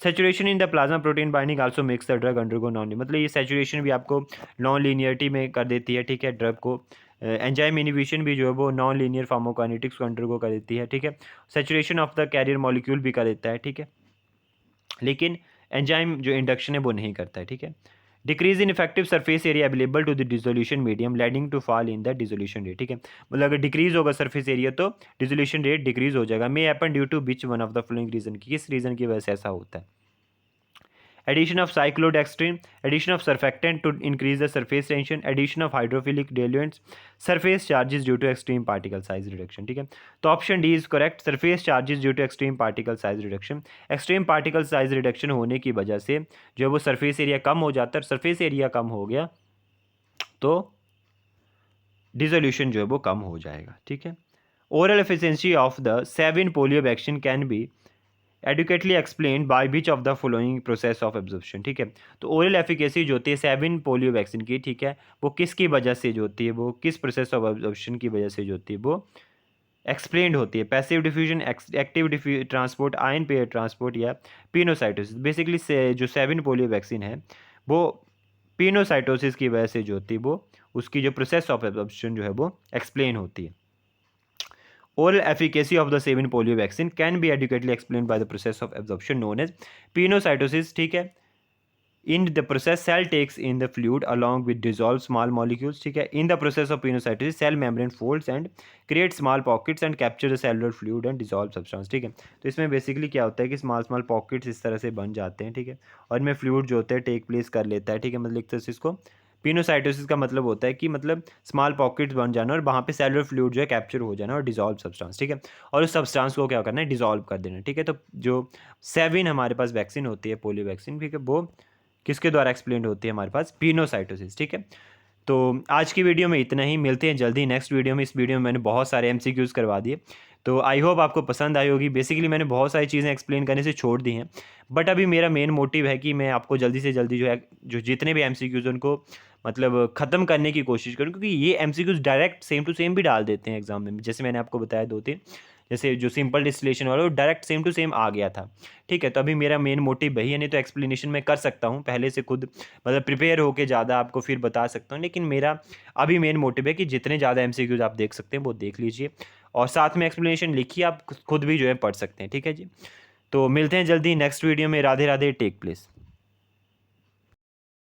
Saturation in the plasma protein binding also makes the drug undergo non, मतलब ये saturation भी आपको नॉन लीनियरिटी में कर देती है, ठीक है, ड्रग को। एंजाइम इनिबिशन भी जो है वो नॉन लीनियर फार्माकोकाइनेटिक्स को अंडरगो कर देती है, ठीक है। Saturation of the carrier molecule भी कर देता है, ठीक है, लेकिन एंजाइम जो इंडक्शन है वो नहीं करता है, ठीक है। Decrease in effective surface area available to the dissolution medium leading to fall in the dissolution rate, ठीक है। मतलब अगर डिक्रीज होगा सरफेस एरिया तो डिसोल्यूशन रेट डिक्रीज हो जाएगा। May happen due to which one of the following reason, किस reason की वजह से ऐसा होता है? Addition of cyclodextrin, addition of surfactant to increase the surface tension, addition of hydrophilic diluents, surface charges due to extreme particle size reduction, ठीक है। तो option D is correct, surface charges due to extreme particle size reduction। extreme particle size reduction होने की वजह से जो है वो सरफेस एरिया कम हो जाता है, सरफेस एरिया कम हो गया तो डिसोल्यूशन जो है वो कम हो जाएगा, ठीक है। Oral efficiency of the 7 polio vaccine can be adequately explain by which of the following process of absorption, ठीक है। तो ओरल एफिकेसी जो होती है 7 पोलियो वैक्सीन की, ठीक है, वो किसकी वजह से जो होती है, वो किस प्रोसेस ऑफ एब्जॉर्प्शन की वजह से जो होती है वो एक्सप्लेन्ड होती है? Passive diffusion, active transport, ion pair transport या पिनोसाइटोसिस। बेसिकली जो 7 पोलियो वैक्सीन है वो पिनोसाइटोसिस की वजह से जो होती है वो उसकी जो प्रोसेस ऑफ एब्जॉर्प्शन जो है वो एक्सप्लेन होती है। Oral efficacy of the 7 polio vaccine can be adequately explained by the process of absorption known as pinocytosis, ठीक है। In the process, cell takes in the fluid along with dissolved small molecules, ठीक है। In the process of pinocytosis, cell membrane folds and create small pockets and capture the cellular fluid and dissolved substance, ठीक है। तो इसमें basically क्या होता है कि स्मॉल पॉकेट्स इस तरह से बन जाते हैं, ठीक है, और इनमें फ्लूइड जो होता है टेक प्लेस कर लेता है, ठीक है। मतलब एक तरह से इसको पिनोसाइटोसिस का मतलब होता है कि मतलब स्मॉल पॉकेट्स बन जाना और वहाँ पे सेलुलर फ्लूइड जो है कैप्चर हो जाना और डिजॉल्व सब्सटेंस, ठीक है। और उस सब्सटेंस को क्या करना है, डिजॉल्व कर देना, ठीक है। तो जो 7 हमारे पास वैक्सीन होती है पोलियो वैक्सीन, ठीक है, वो किसके द्वारा एक्सप्लेन होती है हमारे पास? पिनोसाइटोसिस, ठीक है। तो आज की वीडियो में इतना ही, मिलते हैं जल्दी नेक्स्ट वीडियो में। इस वीडियो में मैंने बहुत सारे एमसीक्यूज़ करवा दिए, तो आई होप आपको पसंद आई होगी। बेसिकली मैंने बहुत सारी चीज़ें एक्सप्लेन करने से छोड़ दी हैं, बट अभी मेरा मेन मोटिव है कि मैं आपको जल्दी से जल्दी जो है जो जितने भी एमसीक्यूज़ उनको मतलब ख़त्म करने की कोशिश करूँ, क्योंकि ये MCQs direct same to same भी डाल देते हैं एग्जाम में। जैसे मैंने आपको बताया 2-3, जैसे जो सिंपल डिस्टिलेशन वाला वो डायरेक्ट सेम टू सेम आ गया था, ठीक है। तो अभी मेरा मेन मोटिव वही है, नहीं तो एक्सप्लेनेशन मैं कर सकता हूँ पहले से खुद, मतलब प्रिपेयर होकर ज़्यादा आपको फिर बता सकता हूँ, लेकिन मेरा अभी मेन मोटिव है कि जितने ज़्यादा एमसीक्यूज़ आप देख सकते हैं वो देख लीजिए, और साथ में एक्सप्लेनेशन लिखिए, आप खुद भी जो है पढ़ सकते हैं, ठीक है जी। तो मिलते हैं जल्दी नेक्स्ट वीडियो में। Radhe Radhe, take place.